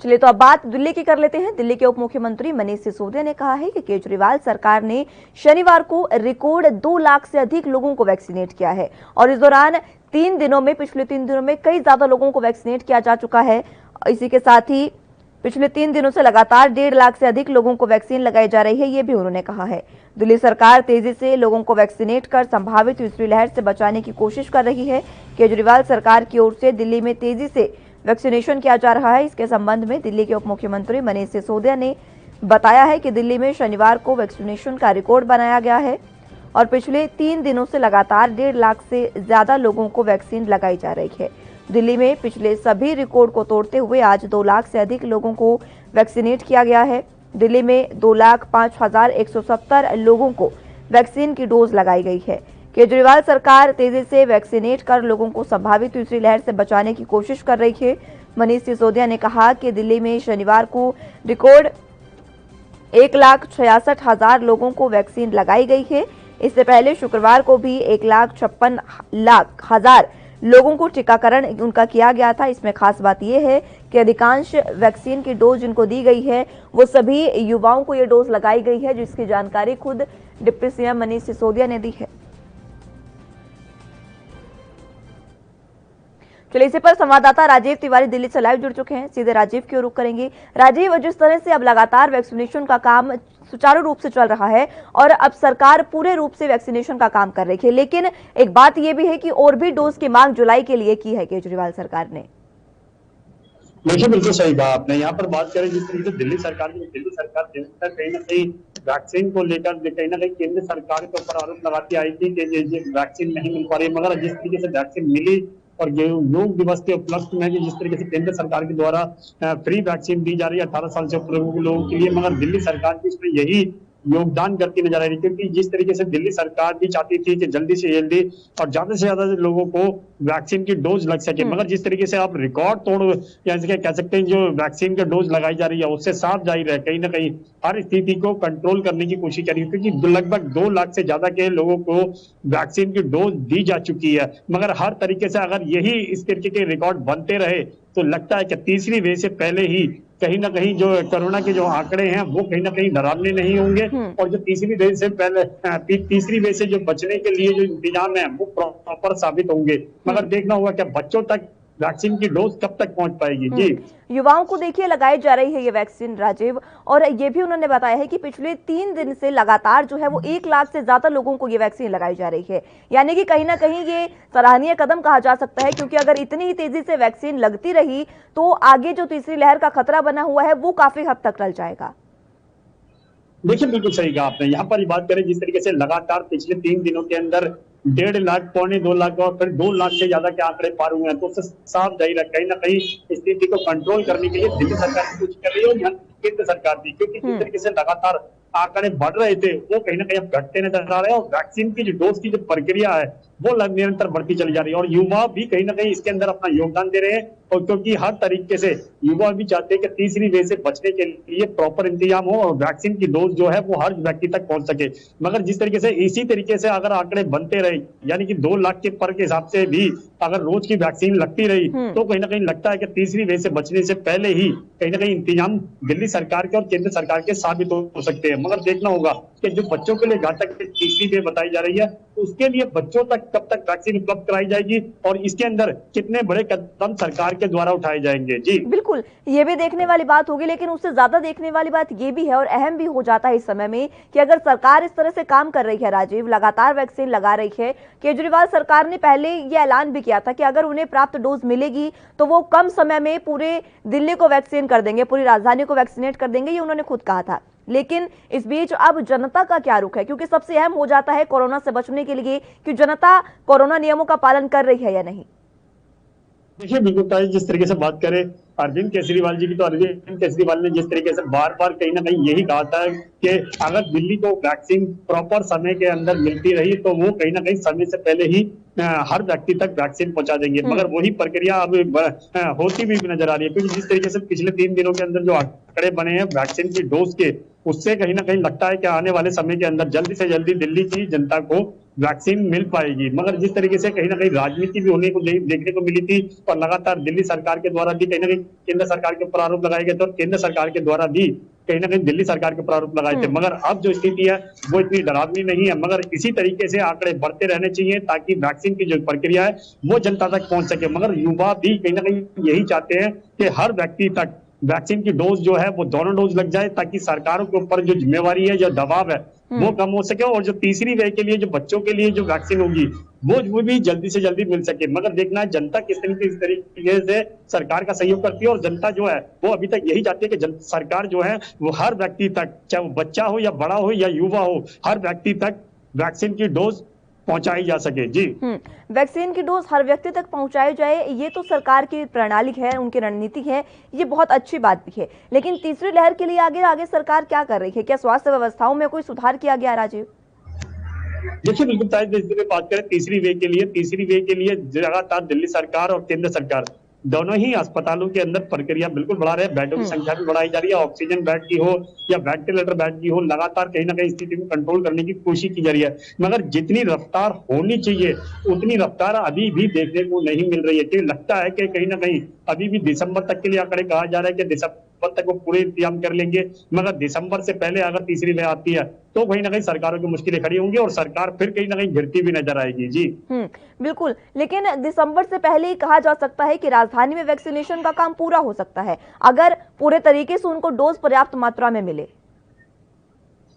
चलिए तो अब बात दिल्ली की कर लेते हैं। दिल्ली के उप मुख्यमंत्री मनीष सिसोदिया ने कहा है कि केजरीवाल सरकार ने शनिवार को रिकॉर्ड 2 लाख से अधिक लोगों को वैक्सीनेट किया है और इस दौरान पिछले 3 दिनों में कई ज्यादा लोगों को वैक्सीनेट किया जा चुका है। इसी के साथ ही पिछले 3 दिनों से लगातार 1.5 लाख से अधिक लोगों को वैक्सीन लगाई जा रही है, ये भी उन्होंने कहा है। दिल्ली सरकार तेजी से लोगों को वैक्सीनेट कर संभावित तीसरी लहर से बचाने की कोशिश कर रही है। केजरीवाल सरकार की ओर से दिल्ली में तेजी से वैक्सीनेशन किया जा रहा है। इसके संबंध में दिल्ली के उप मुख्यमंत्री मनीष सिसोदिया ने बताया है कि दिल्ली में शनिवार को वैक्सीनेशन का रिकॉर्ड बनाया गया है और पिछले 3 दिनों से लगातार 1.5 लाख से ज्यादा लोगों को वैक्सीन लगाई जा रही है। दिल्ली में पिछले सभी रिकॉर्ड को तोड़ते हुए आज 2 लाख से अधिक लोगों को वैक्सीनेट किया गया है। दिल्ली में 2,05,170 लोगों को वैक्सीन की डोज लगाई गई है। केजरीवाल सरकार तेजी से वैक्सीनेट कर लोगों को संभावित तीसरी लहर से बचाने की कोशिश कर रही है। मनीष सिसोदिया ने कहा कि दिल्ली में शनिवार को रिकॉर्ड 1,66,000 लोगों को वैक्सीन लगाई गई है। इससे पहले शुक्रवार को भी 1,56,00,000 लोगों को टीकाकरण उनका किया गया था। इसमें खास बात यह है कि अधिकांश वैक्सीन की डोज जिनको दी गई है वो सभी युवाओं को ये डोज लगाई गई है, जिसकी जानकारी खुद डिप्टी सीएम मनीष सिसोदिया ने दी है। चलिए इसी पर संवाददाता राजीव तिवारी दिल्ली से लाइव जुड़ चुके हैं। सीधे राजीव की ओर रुख करेंगे। राजीव, जिस तरह से अब लगातार वैक्सीनेशन का काम सुचारू रूप से चल रहा है और अब सरकार पूरे रूप से वैक्सीनेशन का काम कर रही है, लेकिन एक बात यह भी है कि और भी डोज की मांग जुलाई के लिए की है केजरीवाल सरकार ने। देखिए, बिल्कुल सही कहा आपने। यहाँ पर बात करें जिस तरीके से दिल्ली सरकार कहीं ना कहीं वैक्सीन को लेकर कहीं ना कहीं केंद्र सरकार के ऊपर आरोप लगाती आई थी कि वैक्सीन नहीं मिल पा रही, मगर जिस तरीके से वैक्सीन मिली और योग दिवस के उपलक्ष्य में जिस तरीके से केंद्र सरकार के द्वारा फ्री वैक्सीन दी जा रही है 18 साल से ऊपर के लोगों के लिए, मगर दिल्ली सरकार की इसमें यही योगदान करती नजर आ रही, क्योंकि जिस तरीके से दिल्ली सरकार भी चाहती थी कि जल्दी से जल्दी और ज्यादा से ज्यादा लोगों को वैक्सीन की डोज लग सके, मगर जिस तरीके से आप रिकॉर्ड तोड़ या कह सकते हैं जो वैक्सीन की डोज लगाई जा रही है उससे साफ जाहिर है कहीं ना कहीं हर स्थिति को कंट्रोल करने की कोशिश करी, क्योंकि लगभग 2 लाख से ज्यादा के लोगों को वैक्सीन की डोज दी जा चुकी है। मगर हर तरीके से अगर यही इस तरीके के रिकॉर्ड बनते रहे तो लगता है कि तीसरी वेव से पहले ही कहीं ना कहीं जो कोरोना के जो आंकड़े हैं वो कहीं ना कहीं डरावने नहीं होंगे और जो तीसरी वेव से पहले तीसरी वेव से जो बचने के लिए जो इंतजाम है वो प्रॉपर साबित होंगे। मगर देखना होगा कि बच्चों तक वैक्सीन की डोज कब तक पहुंच पाएगी। जी, युवाओं को देखिए लगाई जा रही है ये वैक्सीन राजीव, और ये भी उन्होंने बताया है कि पिछले 3 दिन से लगातार जो है वो 1 लाख से ज्यादा लोगों को ये वैक्सीन लगाई जा रही है। यानी कि कहीं ना कहीं ये सराहनीय कदम कहा जा सकता है, क्योंकि अगर इतनी ही तेजी से वैक्सीन लगती रही तो आगे जो तीसरी लहर का खतरा बना हुआ है वो काफी हद तक टल जाएगा। देखिए, बिल्कुल सही कहा आपने। यहाँ पर बात करें जिस तरीके से लगातार पिछले 3 दिनों के अंदर 1.5 लाख, 2.25 लाख और फिर 2 लाख से ज्यादा के आंकड़े पार हुए हैं, तो उससे साफ जाहिर है कहीं ना कहीं स्थिति को कंट्रोल करने के लिए दिल्ली सरकार की कोशिश कर रही है और यहाँ केंद्र सरकार भी, क्योंकि जिस तरीके से लगातार आंकड़े बढ़ रहे थे वो कहीं ना कहीं अब घटते नजर आ रहे हैं और वैक्सीन की जो डोज की जो प्रक्रिया है वो निरंतर बढ़ती चली जा रही है और युवा भी कहीं ना कहीं इसके अंदर अपना योगदान दे रहे हैं, और क्योंकि हर तरीके से युवा भी चाहते हैं कि तीसरी वेव से बचने के लिए प्रॉपर इंतजाम हो और वैक्सीन की डोज जो है वो हर व्यक्ति तक पहुंच सके। मगर जिस तरीके से इसी तरीके से अगर आंकड़े बनते रहे, यानी कि 2 लाख के पर के हिसाब से भी अगर रोज की वैक्सीन लगती रही तो कहीं ना कहीं लगता है कि तीसरी वेव से बचने से पहले ही कहीं ना कहीं इंतजाम दिल्ली सरकार के और केंद्र सरकार के साबित हो सकते हैं। मगर देखना होगा कि जो बच्चों के लिए घातक तीसरी वेव बताई जा रही है उसके लिए बच्चों तक कब तक वैक्सीन उपलब्ध कराई जाएगी और इसके अंदर कितने बड़े कदम सरकार के द्वारा उठाए जाएंगे। जी बिल्कुल, ये भी देखने वाली बात होगी, लेकिन उससे ज्यादा देखने वाली बात ये भी है और अहम भी हो जाता है इस समय में कि अगर सरकार इस तरह से काम कर रही है राजीव, लगातार वैक्सीन लगा रही है। केजरीवाल सरकार ने पहले ये ऐलान भी किया था कि अगर उन्हें प्राप्त डोज मिलेगी तो वो कम समय में पूरे दिल्ली को वैक्सीन कर देंगे, पूरी राजधानी को वैक्सीनेट कर देंगे, ये उन्होंने खुद कहा था। लेकिन इस बीच अब जनता का क्या रुख है, क्योंकि सबसे अहम हो जाता है कोरोना से बचने के लिए कि जनता कोरोना नियमों का पालन कर रही है या नहीं। देखिए, बिल्कुल जिस तरीके से बात करें अरविंद केजरीवाल जी की, तो अरविंद केजरीवाल ने जिस तरीके से बार बार कहीं ना कहीं यही कहा था कि अगर दिल्ली को वैक्सीन प्रॉपर समय के अंदर मिलती रही तो वो कहीं ना कहीं समय से पहले ही हर व्यक्ति तक वैक्सीन पहुंचा देंगे। मगर वही प्रक्रिया अब होती भी नजर आ रही है, क्योंकि जिस तरीके से पिछले 3 दिनों के अंदर जो आंकड़े बने हैं वैक्सीन की डोज के, उससे कहीं ना कहीं लगता है कि आने वाले समय के अंदर जल्दी से जल्दी दिल्ली की जनता को वैक्सीन मिल पाएगी। मगर जिस तरीके से कहीं ना कहीं राजनीति भी होने को देखने को मिली थी और लगातार दिल्ली सरकार के द्वारा भी कहीं ना कहीं केंद्र सरकार के ऊपर आरोप लगाए गए थे और केंद्र सरकार के द्वारा भी कहीं ना कहीं दिल्ली सरकार के ऊपर आरोप लगाए थे। मगर अब जो स्थिति है वो इतनी डरावनी नहीं है, मगर इसी तरीके से आंकड़े बढ़ते रहने चाहिए ताकि वैक्सीन की जो प्रक्रिया है वो जनता तक पहुंच सके। मगर युवा भी कहीं ना कहीं यही चाहते हैं कि हर व्यक्ति तक वैक्सीन की डोज जो है वो दोनों डोज लग जाए ताकि सरकारों के ऊपर जो जिम्मेवारी है, जो दबाव है वो कम हो सके और जो तीसरी वे के लिए जो बच्चों के लिए जो वैक्सीन होगी वो भी जल्दी से जल्दी मिल सके। मगर देखना है जनता किस तरीके से सरकार का सहयोग करती है और जनता जो है वो अभी तक यही चाहती है कि सरकार जो है वो हर व्यक्ति तक, चाहे वो बच्चा हो या बड़ा हो या युवा हो, हर व्यक्ति तक वैक्सीन की डोज पहुंचाई जा सके। जी, वैक्सीन की डोज हर व्यक्ति तक पहुंचाई जाए, ये तो सरकार की प्रणाली है, उनकी रणनीति है, ये बहुत अच्छी बात भी है। लेकिन तीसरी लहर के लिए आगे आगे सरकार क्या कर रही है? क्या स्वास्थ्य व्यवस्थाओं में कोई सुधार किया गया? राजीव, देखिए बिल्कुल बात करें तीसरी वे के लिए लगातार दिल्ली सरकार और केंद्र सरकार दोनों ही अस्पतालों के अंदर प्रक्रिया बिल्कुल बढ़ा रहे हैं। बेडों की संख्या भी बढ़ाई जा रही है, ऑक्सीजन बेड की हो या वेंटिलेटर बेड की हो, लगातार कहीं ना कहीं स्थिति को कंट्रोल करने की कोशिश की जा रही है। मगर जितनी रफ्तार होनी चाहिए उतनी रफ्तार अभी भी देखने को नहीं मिल रही है, क्योंकि लगता है कि कहीं ना कहीं अभी भी दिसंबर तक के लिए आंकड़े कहा जा रहा है कि दिसंबर तक वो पूरे इंतजाम कर लेंगे। मगर दिसंबर से पहले अगर तीसरी लहर आती है तो कहीं ना कहीं सरकारों की मुश्किलें खड़ी होंगी और सरकार फिर कहीं ना कहीं गिरती भी नजर आएगी। जी, बिल्कुल। लेकिन दिसंबर से पहले ही कहा जा सकता है कि राजधानी में वैक्सीनेशन का काम पूरा हो सकता है अगर पूरे तरीके से उनको डोज पर्याप्त मात्रा में मिले।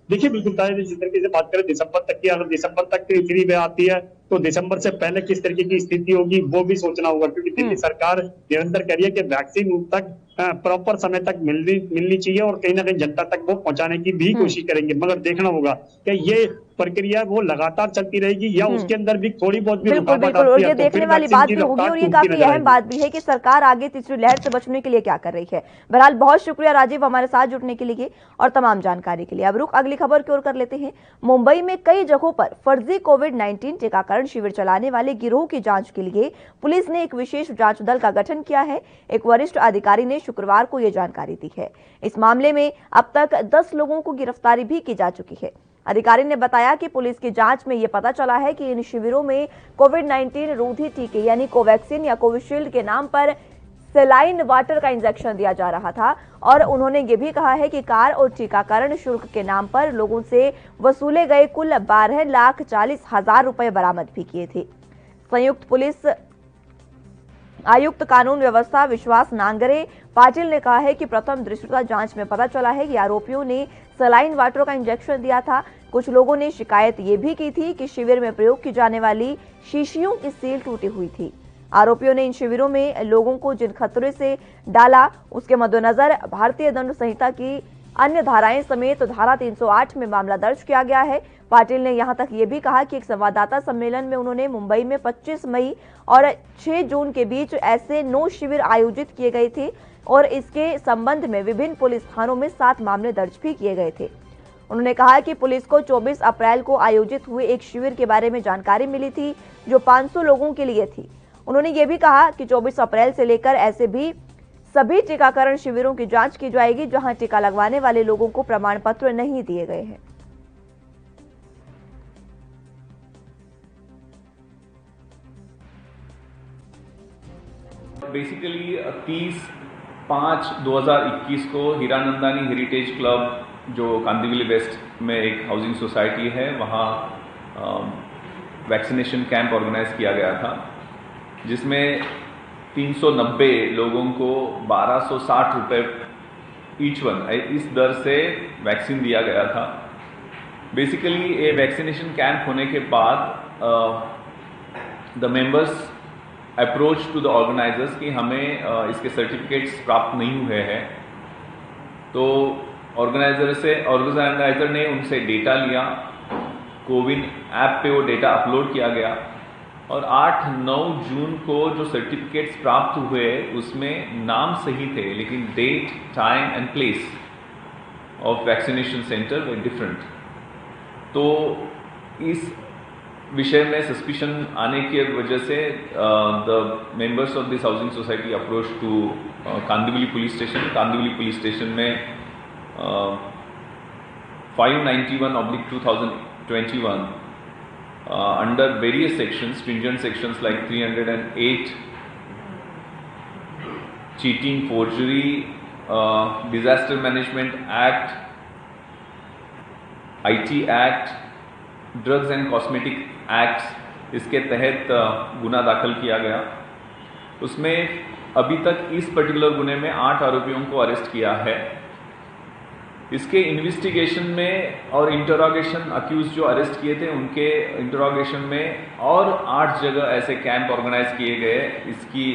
देखिए बिल्कुल जिस तरीके से बात करें दिसंबर तक की, अगर दिसंबर तक तीसरी लहर आती है तो दिसंबर से पहले किस तरीके की स्थिति होगी वो भी सोचना होगा, क्योंकि दिल्ली सरकार निरंतर कह रही है कि वैक्सीन उन तक प्रॉपर समय तक मिलनी चाहिए और कहीं ना कहीं जनता तक वो पहुंचाने की भी कोशिश करेंगे। मगर देखना होगा कि ये प्रक्रिया वो लगातार चलती रहेगी या उसके अंदर भी थोड़ी बहुत भी बिल्कुल बिल्कुल, और ये देखने वाली बात भी होगी और ये काफी अहम बात भी है कि सरकार आगे तीसरी लहर से बचने के लिए क्या कर रही है। बहरहाल बहुत शुक्रिया राजीव हमारे साथ जुड़ने के लिए और तमाम जानकारी के लिए। अब रुख अगली खबर की ओर कर लेते हैं। मुंबई में कई जगहों पर फर्जी कोविड-19 टीकाकरण शिविर चलाने वाले गिरोह की जांच के लिए पुलिस ने एक विशेष जांच दल का गठन किया है। एक वरिष्ठ अधिकारी ने शुक्रवार को यह जानकारी दी है। इस मामले में अब तक 10 लोगों को गिरफ्तारी भी की जा चुकी है। अधिकारी ने बताया कि पुलिस की जांच में यह पता चला है कि इन शिविरों में कोविड-19 रोधी टीके यानी कोवैक्सीन या कोविशील्ड के नाम पर सेलाइन वाटर का इंजेक्शन दिया जा रहा था और उन्होंने ये भी कहा है कि कार और टीकाकरण शुल्क के नाम पर लोगों से वसूले गए कुल 12,40,000 रुपए बरामद भी किए थे। संयुक्त पुलिस आयुक्त कानून व्यवस्था विश्वास नांगरे पाटिल ने कहा है कि प्रथम दृष्टया जांच में पता चला है कि आरोपियों ने सलाइन वाटर का इंजेक्शन दिया था। कुछ लोगों ने शिकायत ये भी की थी कि शिविर में प्रयोग की जाने वाली शीशियों की सील टूटी हुई थी। आरोपियों ने इन शिविरों में लोगों को जिन खतरे से डाला उसके मद्देनजर भारतीय दंड संहिता की अन्य धाराएं समेत धारा 308 में मामला दर्ज किया गया है। पाटिल ने यहां तक ये भी कहा कि एक संवाददाता सम्मेलन में उन्होंने मुंबई में 25 मई और 6 जून के बीच ऐसे 9 शिविर आयोजित किए गए थे और इसके संबंध में विभिन्न पुलिस थानों में 7 मामले दर्ज भी किए गए थे। उन्होंने कहा कि पुलिस को 24 अप्रैल को आयोजित हुए एक शिविर के बारे में जानकारी मिली थी जो 500 लोगों के लिए थी। उन्होंने ये भी कहा कि 24 अप्रैल से लेकर ऐसे भी सभी टीकाकरण शिविरों की जांच की जाएगी जहां टीका लगवाने वाले लोगों को प्रमाण पत्र नहीं दिए गए हैं। बेसिकली 30/5/2021 को हीरानंदानी हेरिटेज क्लब जो कांदिवली वेस्ट में एक हाउसिंग सोसाइटी है वहाँ वैक्सीनेशन कैंप ऑर्गेनाइज किया गया था जिसमें 390 लोगों को 1260 रुपये ईच वन इस दर से वैक्सीन दिया गया था। बेसिकली ये वैक्सीनेशन कैंप होने के बाद the members approach to the organizers कि हमें इसके सर्टिफिकेट्स प्राप्त नहीं हुए हैं, तो ऑर्गेनाइजर ने उनसे डेटा लिया, कोविन ऐप पे वो डेटा अपलोड किया गया और 8-9 जून को जो सर्टिफिकेट्स प्राप्त हुए उसमें नाम सही थे लेकिन date, time and place of vaccination centre were different. तो इस विषय में सस्पिशन आने की वजह से the members of this housing society approach to Kandivali police station. Kandivali police station में 591/2021 under various sections, stringent sections like 308, cheating, forgery, Disaster Management Act, IT Act, drugs and cosmetic acts, इसके तहत गुना दाखिल किया गया। उसमें अभी तक इस पर्टिकुलर गुने में 8 आरोपियों को अरेस्ट किया है। इसके इन्वेस्टिगेशन में और इंटरोगेशन, अक्यूज जो अरेस्ट किए थे उनके इंटरोगेशन में और 8 जगह ऐसे कैंप ऑर्गेनाइज किए गए। इसकी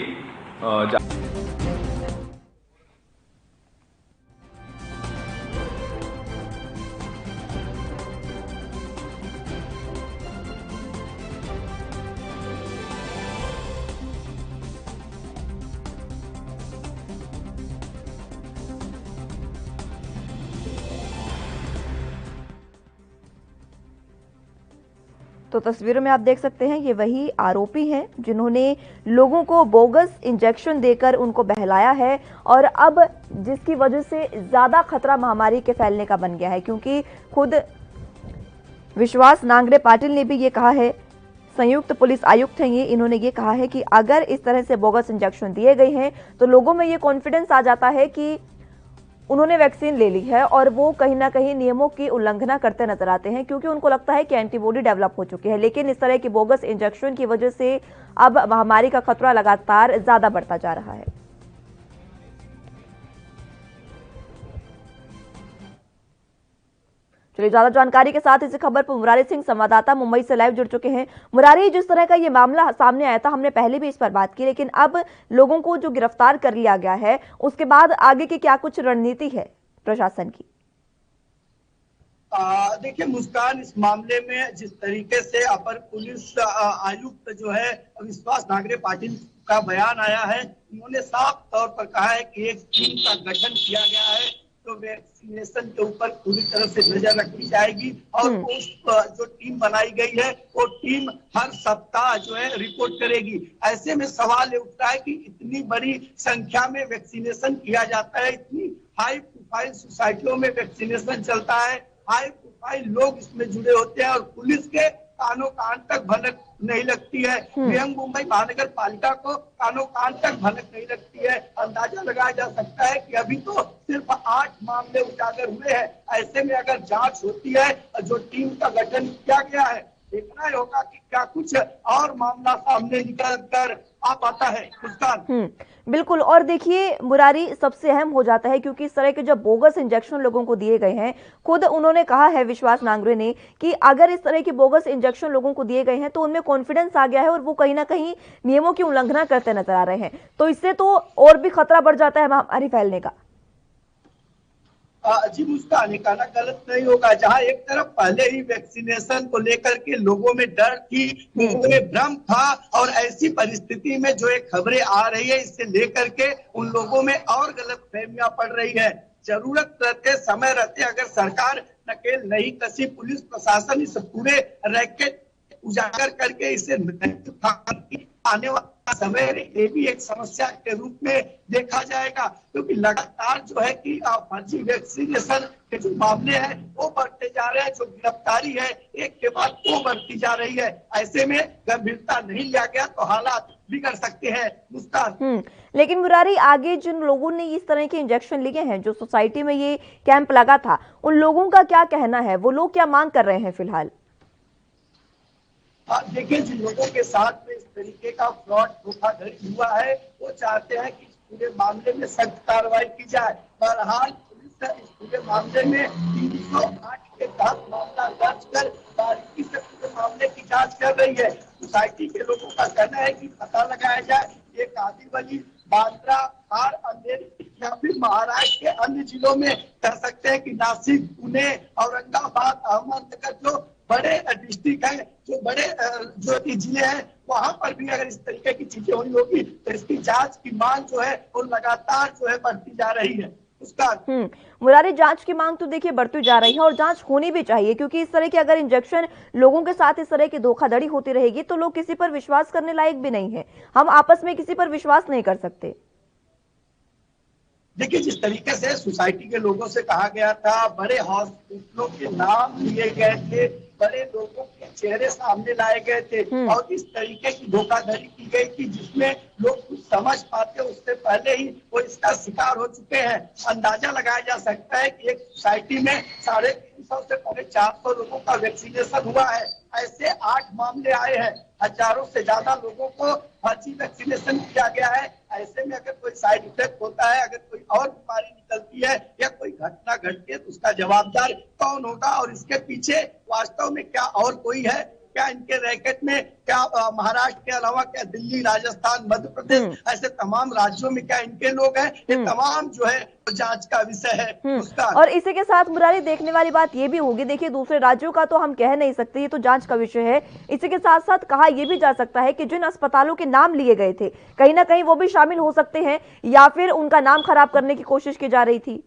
तो तस्वीरों में आप देख सकते हैं ये वही आरोपी हैं जिन्होंने लोगों को बोगस इंजेक्शन देकर उनको बहलाया है और अब जिसकी वजह से ज्यादा खतरा महामारी के फैलने का बन गया है, क्योंकि खुद विश्वास नांगरे पाटिल ने भी ये कहा है, संयुक्त पुलिस आयुक्त हैं ये, इन्होंने ये कहा है कि अगर इस तरह से बोगस इंजेक्शन दिए गए हैं तो लोगों में ये कॉन्फिडेंस आ जाता है कि उन्होंने वैक्सीन ले ली है और वो कहीं ना कहीं नियमों की उल्लंघना करते नजर आते हैं, क्योंकि उनको लगता है कि एंटीबॉडी डेवलप हो चुकी है। लेकिन इस तरह की बोगस इंजेक्शन की वजह से अब महामारी का खतरा लगातार ज्यादा बढ़ता जा रहा है। चलिए ज्यादा जानकारी के साथ इसी खबर पर मुरारी सिंह संवाददाता मुंबई से लाइव जुड़ चुके हैं। मुरारी, जिस तरह का ये मामला सामने आया था, हमने पहले भी इस पर बात की, लेकिन अब लोगों को जो गिरफ्तार कर लिया गया है उसके बाद आगे की क्या कुछ रणनीति है प्रशासन की? देखिए मुस्कान, इस मामले में जिस तरीके से अपर पुलिस आयुक्त जो है विश्वास नांगरे पाटिल का बयान आया है, उन्होंने साफ तौर पर कहा है कि एक टीम का गठन किया गया है तो वैक्सीनेशन के ऊपर पूरी तरह से नजर रखी जाएगी और उस जो टीम बनाई गई है वो टीम हर सप्ताह जो है रिपोर्ट करेगी। ऐसे में सवाल ये उठता है कि इतनी बड़ी संख्या में वैक्सीनेशन किया जाता है, इतनी हाई प्रोफाइल सोसाइटियों में वैक्सीनेशन चलता है, हाई प्रोफाइल लोग इसमें जुड़े होते हैं और पुलिस के कानों कान तक भनक नहीं लगती है। मुंबई महानगर पालिका को कानों कान तक भनक नहीं लगती है। अंदाजा लगाया जा सकता है कि अभी तो सिर्फ 8 मामले उजागर हुए हैं। ऐसे में अगर जांच होती है, जो टीम का गठन किया गया है, देखना ही होगा कि क्या कुछ और मामला सामने निकल कर आ पाता है। बिल्कुल। और देखिए मुरारी, सबसे अहम हो जाता है क्योंकि इस तरह के जो बोगस इंजेक्शन लोगों को दिए गए हैं, खुद उन्होंने कहा है विश्वास नांगरे ने कि अगर इस तरह के बोगस इंजेक्शन लोगों को दिए गए हैं तो उनमें कॉन्फिडेंस आ गया है और वो कहीं ना कहीं नियमों की उल्लंघना करते नजर आ रहे हैं, तो इससे तो और भी खतरा बढ़ जाता है महामारी फैलने का। जी मुस्कान, कहना गलत नहीं होगा। जहां एक तरफ पहले ही वैक्सीनेशन को लेकर के लोगों में डर थी, लोगों में भ्रम था और ऐसी परिस्थिति में जो एक खबरें आ रही है इससे लेकर के उन लोगों में और गलतफहमियां पड़ रही है। जरूरत रहते, समय रहते अगर सरकार नकेल नहीं कसी, पुलिस प्रशासन इस पूरे रैकेट उजागर करके इसे आने वाला समय ये भी एक समस्या के रूप में देखा जाएगा, क्योंकि लगातार जो है कि फर्जी वैक्सीनेशन के जो मामले हैं वो बढ़ते जा रहे हैं, जो गिरफ्तारी है एक के बाद वो बढ़ती जा रही है। ऐसे में गंभीरता नहीं लिया गया तो हालात बिगड़ सकते हैं मुस्कान। लेकिन मुरारी, आगे जिन लोगों ने इस तरह के इंजेक्शन लिए हैं, जो सोसाइटी में ये कैंप लगा था, उन लोगों का क्या कहना है? वो लोग क्या मांग कर रहे हैं फिलहाल? देखिए, जिन लोगों के साथ में इस तरीके का फ्रॉड धोखाधड़ी हुआ है वो चाहते हैं कि इस पूरे मामले में सख्त कार्रवाई की जाए। बहरहाल पुलिस इस पूरे मामले में 308 के तहत मामला दर्ज कर बारीकी से पूरे मामले की जांच कर रही है। सोसाइटी के लोगों का कहना है कि पता लगाया जाए ये कादिवली, बांद्रा, हार, अंधेरी या फिर महाराष्ट्र के अन्य जिलों में कह सकते हैं कि नासिक, पुणे, औरंगाबाद, अहमदनगर जो बड़े डिस्ट्रिक्ट है, जो बड़े जो जिले हैं, वहां पर भी अगर इस तरीके की चीजें हुई होगी तो इसकी जांच की मांग जो है वो लगातार जो है बढ़ती जा रही है। उसका मुरारी, जांच की मांग तो देखिए बढ़ती जा रही है और जांच होनी भी चाहिए, क्योंकि इस तरह के अगर इंजेक्शन लोगों के साथ इस तरह की धोखाधड़ी होती रहेगी तो लोग किसी पर विश्वास करने लायक भी नहीं है। हम आपस में किसी पर विश्वास नहीं कर सकते। देखिए, जिस तरीके से सोसाइटी के लोगों से कहा गया था, बड़े हॉस्पिटलों के नाम लिए गए थे, बड़े लोगों के चेहरे सामने लाए गए थे और इस तरीके की धोखाधड़ी की गई थी जिसमें लोग कुछ समझ पाते उससे पहले ही वो इसका शिकार हो चुके हैं। अंदाजा लगाया जा सकता है कि एक सोसाइटी में 350 से पौने 400 लोगों का वैक्सीनेशन हुआ है। ऐसे 8 मामले आए हैं, हजारों से ज्यादा लोगों को फर्जी वैक्सीनेशन किया गया है। ऐसे में अगर कोई साइड इफेक्ट होता है, अगर कोई और बीमारी निकलती है या कोई घटना घटती है तो उसका जवाबदार कौन होगा और इसके पीछे वास्तव में क्या और कोई है? क्या इनके रैकेट में क्या महाराष्ट्र के अलावा क्या दिल्ली, राजस्थान, मध्य प्रदेश ऐसे तमाम राज्यों में क्या इनके लोग हैं? ये तमाम जो है जांच का विषय है उसका। और इसी के साथ मुरारी, देखने वाली बात ये भी होगी, देखिए दूसरे राज्यों का तो हम कह नहीं सकते, ये तो जांच का विषय है। इसी के साथ साथ कहा यह भी जा सकता है कि जिन अस्पतालों के नाम लिए गए थे कहीं ना कहीं वो भी शामिल हो सकते हैं या फिर उनका नाम खराब करने की कोशिश की जा रही थी।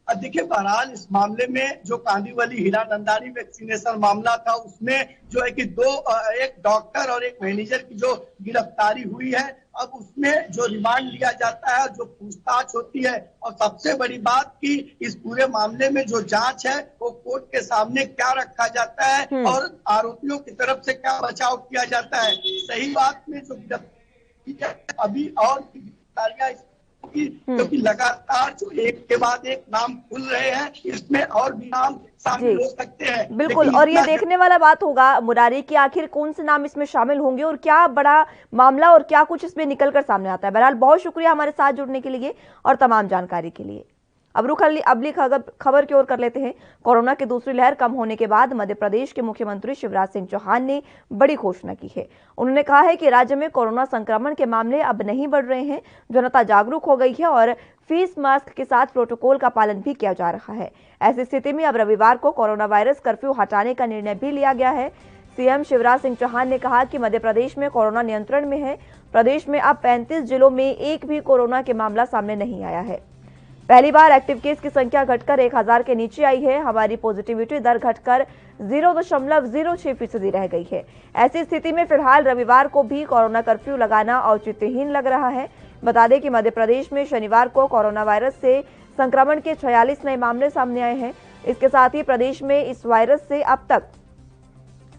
देखिए, बहरहाल इस मामले में जो कांदीवली हीरानंदानी वैक्सीनेशन मामला था उसमें जो है कि एक डॉक्टर और एक मैनेजर की जो गिरफ्तारी हुई है, अब उसमें जो रिमांड लिया जाता है, जो पूछताछ होती है और सबसे बड़ी बात कि इस पूरे मामले में जो जांच है वो कोर्ट के सामने क्या रखा जाता है और आरोपियों की तरफ से क्या बचाव किया जाता है। सही बात में जो अभी और गिरफ्तारियां क्योंकि लगातार जो एक के बाद एक नाम खुल रहे हैं, इसमें और भी नाम शामिल हो सकते हैं। बिल्कुल, और ये देखने वाला बात होगा मुरारी कि आखिर कौन से नाम इसमें शामिल होंगे और क्या बड़ा मामला और क्या कुछ इसमें निकलकर सामने आता है। बहरहाल बहुत शुक्रिया हमारे साथ जुड़ने के लिए और तमाम जानकारी के लिए। अब रुख अगली खबर की ओर कर लेते हैं। कोरोना की दूसरी लहर कम होने के बाद मध्य प्रदेश के मुख्यमंत्री शिवराज सिंह चौहान ने बड़ी घोषणा की है। उन्होंने कहा है कि राज्य में कोरोना संक्रमण के मामले अब नहीं बढ़ रहे हैं, जनता जागरूक हो गई है और फेस मास्क के साथ प्रोटोकॉल का पालन भी किया जा रहा है। ऐसी स्थिति में अब रविवार को कोरोना वायरस कर्फ्यू हटाने का निर्णय भी लिया गया है। सीएम शिवराज सिंह चौहान ने कहा कि मध्य प्रदेश में कोरोना नियंत्रण में है। प्रदेश में अब 35 जिलों में एक भी कोरोना के मामला सामने नहीं आया है। पहली बार एक्टिव केस की संख्या घटकर 1000 के नीचे आई है। हमारी पॉजिटिविटी दर घटकर 0.06% रह गई है। ऐसी स्थिति में फिलहाल रविवार को भी कोरोना कर्फ्यू लगाना औचित्यहीन लग रहा है। बता दें कि मध्य प्रदेश में शनिवार को कोरोना वायरस से संक्रमण के 46 नए मामले सामने आए हैं। इसके साथ ही प्रदेश में इस वायरस से अब तक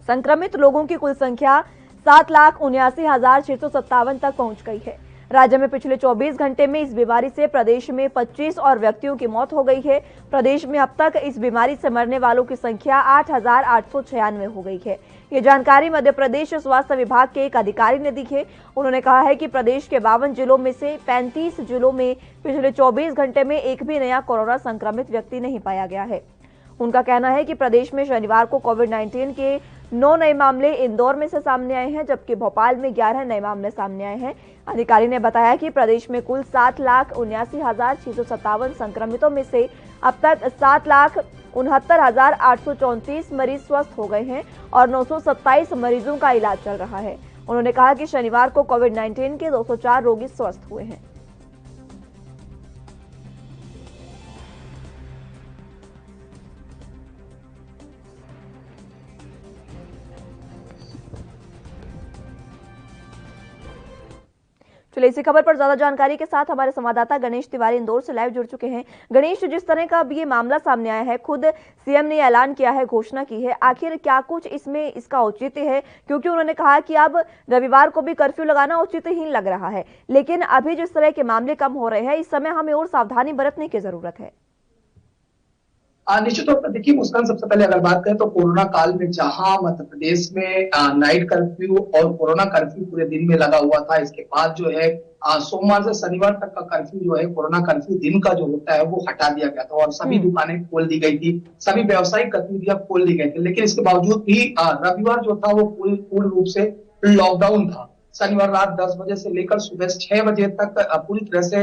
संक्रमित लोगों की कुल संख्या 7,79,657 तक पहुंच गई है। राज्य में पिछले 24 घंटे में इस बीमारी से प्रदेश में 25 और व्यक्तियों की मौत हो गई है। प्रदेश में अब तक इस बीमारी से मरने वालों की संख्या 8,896 हो गई है। ये जानकारी मध्य प्रदेश स्वास्थ्य विभाग के एक अधिकारी ने दी है। उन्होंने कहा है कि प्रदेश के 52 जिलों में से 35 जिलों में पिछले 24 घंटे में एक भी नया कोरोना संक्रमित व्यक्ति नहीं पाया गया है। उनका कहना है कि प्रदेश में शनिवार को कोविड-19 के 9 नए मामले इंदौर में से सामने आए हैं, जबकि भोपाल में 11 नए मामले सामने आए हैं। अधिकारी ने बताया कि प्रदेश में कुल 7,79,657 संक्रमितों में से अब तक 7,69,834 मरीज स्वस्थ हो गए हैं और 927 मरीजों का इलाज चल रहा है। उन्होंने कहा कि शनिवार को कोविड-19 के 204 रोगी स्वस्थ हुए हैं। चलिए इसी खबर पर ज्यादा जानकारी के साथ हमारे संवाददाता गणेश तिवारी इंदौर से लाइव जुड़ चुके हैं। गणेश, जिस तरह का अब ये मामला सामने आया है, खुद सीएम ने ऐलान किया है, घोषणा की है, आखिर क्या कुछ इसमें इसका औचित्य है? क्योंकि उन्होंने कहा कि अब रविवार को भी कर्फ्यू लगाना औचित्यहीन लग रहा है, लेकिन अभी जिस तरह के मामले कम हो रहे हैं, इस समय हमें और सावधानी बरतने की जरूरत है। निश्चित तौर पर देखिए मुस्कान, सबसे पहले अगर बात करें तो कोरोना काल में जहां मध्य प्रदेश में नाइट कर्फ्यू और कोरोना कर्फ्यू पूरे दिन में लगा हुआ था, इसके बाद जो है सोमवार से शनिवार तक का कर्फ्यू जो है, कोरोना कर्फ्यू दिन का जो होता है वो हटा दिया गया था और सभी दुकानें खोल दी गई थी, सभी व्यावसायिक गतिविधियां खोल दी गई थी। लेकिन इसके बावजूद भी रविवार जो था वो पूर्ण रूप से लॉकडाउन था। शनिवार रात 10 बजे से लेकर सुबह 6 बजे तक पूरी तरह से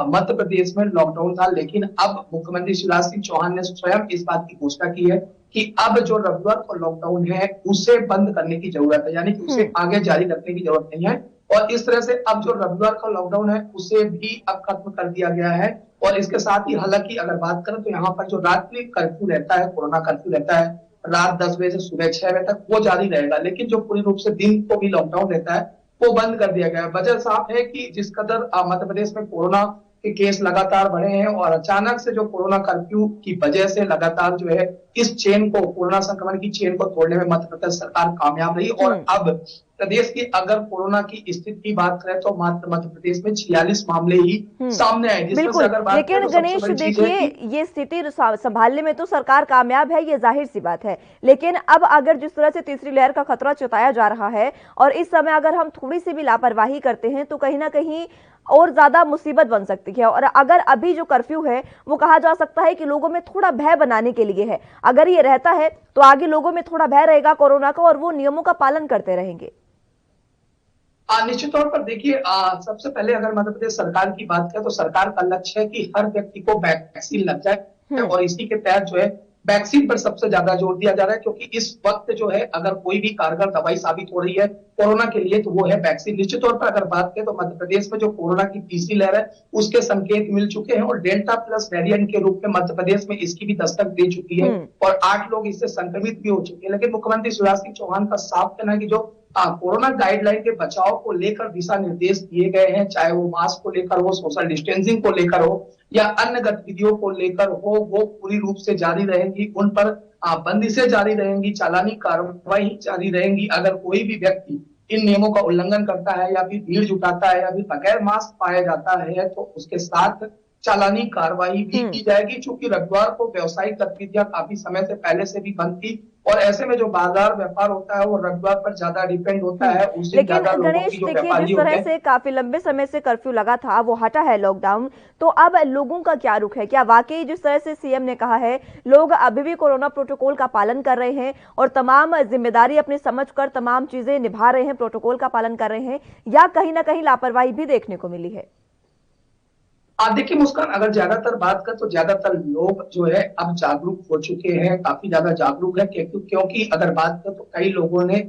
मध्य प्रदेश में लॉकडाउन था। लेकिन अब मुख्यमंत्री शिवराज सिंह चौहान ने स्वयं इस बात की घोषणा की है कि अब जो रविवार को लॉकडाउन है उसे बंद करने की जरूरत है, यानी कि उसे आगे जारी रखने की जरूरत नहीं है। और इस तरह से अब जो रविवार का लॉकडाउन है उसे भी अब खत्म कर दिया गया है। और इसके साथ ही हालांकि अगर बात करें तो यहाँ पर जो रात्रि कर्फ्यू रहता है, कोरोना कर्फ्यू रहता है, रात 10 बजे से सुबह 6 बजे तक, वो जारी रहेगा। लेकिन जो पूरी रूप से दिन को भी लॉकडाउन रहता है वो बंद कर दिया गया है। वजह साफ है कि जिस कदर मध्य प्रदेश में कोरोना के केस लगातार बढ़े हैं और अचानक से जो कोरोना कर्फ्यू की वजह से लगातार जो है इस चेन को, कोरोना संक्रमण की चेन को तोड़ने में मध्य प्रदेश सरकार कामयाब रही। और अब प्रदेश की अगर कोरोना की स्थिति की बात करें तो मात्र मध्य प्रदेश में 46 मामले ही सामने आए, जिसमें से अगर बात लेकिन करें तो गणेश देखिए, ये स्थिति संभालने में तो सरकार कामयाब है, ये जाहिर सी बात है। लेकिन अब अगर जिस तरह से तीसरी लहर का खतरा जताया जा रहा है और इस समय अगर हम थोड़ी सी भी लापरवाही करते हैं तो कहीं ना कहीं और ज्यादा मुसीबत बन सकती है। और अगर अभी जो कर्फ्यू है वो कहा जा सकता है कि लोगों में थोड़ा भय बनाने के लिए है, अगर ये रहता है तो आगे लोगों में थोड़ा भय रहेगा कोरोना का और वो नियमों का पालन करते रहेंगे। निश्चित तौर पर देखिए, सबसे पहले अगर मध्य प्रदेश सरकार की बात करें तो सरकार का लक्ष्य है कि हर व्यक्ति को वैक्सीन लग जाए और इसी के तहत जो है वैक्सीन पर सबसे ज्यादा जोर दिया जा रहा है, क्योंकि इस वक्त जो है अगर कोई भी कारगर दवाई साबित हो रही है कोरोना के लिए तो वो है वैक्सीन। निश्चित तौर पर अगर बात करें तो मध्य प्रदेश में जो कोरोना की तीसरी लहर है उसके संकेत मिल चुके हैं और डेल्टा प्लस वेरिएंट के रूप में मध्य प्रदेश में इसकी भी दस्तक दे चुकी है और 8 लोग इससे संक्रमित भी हो चुके हैं। लेकिन मुख्यमंत्री शिवराज सिंह चौहान का साफ कहना है कि जो कोरोना गाइडलाइन के बचाव को लेकर दिशा निर्देश दिए गए हैं, चाहे वो मास्क को लेकर हो, सोशल डिस्टेंसिंग को लेकर हो या अन्य गतिविधियों को लेकर हो, वो पूरी रूप से जारी रहेंगी। उन पर बंदिशें जारी रहेंगी, चालानी कार्रवाई जारी रहेंगी। अगर कोई भी व्यक्ति इन नियमों का उल्लंघन करता है या फिर भीड़ जुटाता है या फिर बगैर मास्क पाया जाता है तो उसके साथ चालानी कार्रवाई भी की जाएगी। चूंकि रविवार को व्यावसायिक गतिविधियां काफी समय से पहले से भी बंद थी और ऐसे में जो बाजार व्यापार होता है वो रविवार पर ज्यादा डिपेंड होता है। लेकिन गणेश देखिए, जिस तरह से काफी लंबे समय से कर्फ्यू लगा था, वो हटा है लॉकडाउन, तो अब लोगों का क्या रुख है? क्या वाकई जिस तरह से सीएम ने कहा है लोग अभी भी कोरोना प्रोटोकॉल का पालन कर रहे हैं और तमाम जिम्मेदारी अपनी समझकर तमाम चीजें निभा रहे हैं, प्रोटोकॉल का पालन कर रहे हैं, या कहीं ना कहीं लापरवाही भी देखने को मिली है? देखिए मुस्कान, अगर ज्यादातर बात करें तो ज्यादातर लोग जो है अब जागरूक हो चुके हैं, काफी ज्यादा जागरूक है। क्योंकि अगर बात करें तो कई लोगों ने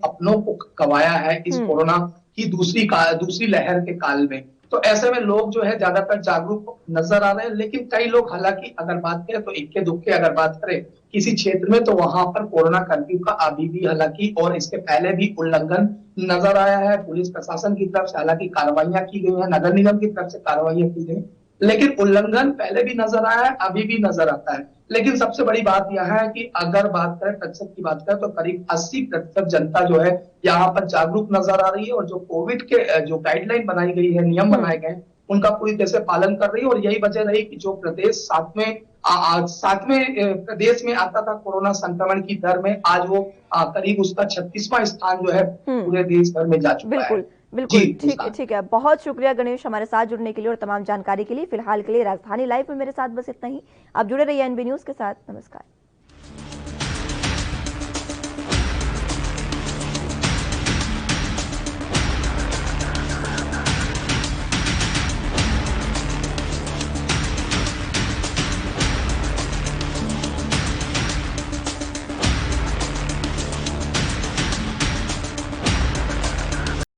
अपनों को गंवाया है इस कोरोना की दूसरी लहर के काल में, तो ऐसे में लोग जो है ज्यादातर जागरूक नजर आ रहे हैं। लेकिन कई लोग, हालांकि अगर बात करें तो इक्के दुक्के अगर बात करें किसी क्षेत्र में तो वहां पर कोरोना कर्फ्यू का अभी भी हालांकि और इसके पहले भी उल्लंघन नजर आया है। पुलिस प्रशासन की तरफ से हालांकि कार्रवाइयां की गई हैं, नगर निगम की तरफ से कार्रवाइयां की गई, लेकिन उल्लंघन पहले भी नजर आया है, अभी भी नजर आता है। लेकिन सबसे बड़ी बात यह है कि अगर बात करें प्रतिशत की बात करें तो करीब 80% जनता जो है यहाँ पर जागरूक नजर आ रही है और जो कोविड के जो गाइडलाइन बनाई गई है, नियम बनाए गए उनका पूरी तरह से पालन कर रही है। और यही वजह रही कि जो प्रदेश सातवें प्रदेश में आता था कोरोना संक्रमण की दर में, आज वो करीब उसका 36वां स्थान जो है पूरे देश भर में जा चुका है। बिल्कुल ठीक है। बहुत शुक्रिया गणेश हमारे साथ जुड़ने के लिए और तमाम जानकारी के लिए। फिलहाल के लिए राजधानी लाइव में मेरे साथ बस इतना ही। आप जुड़े रहिए एनबी न्यूज के साथ। नमस्कार।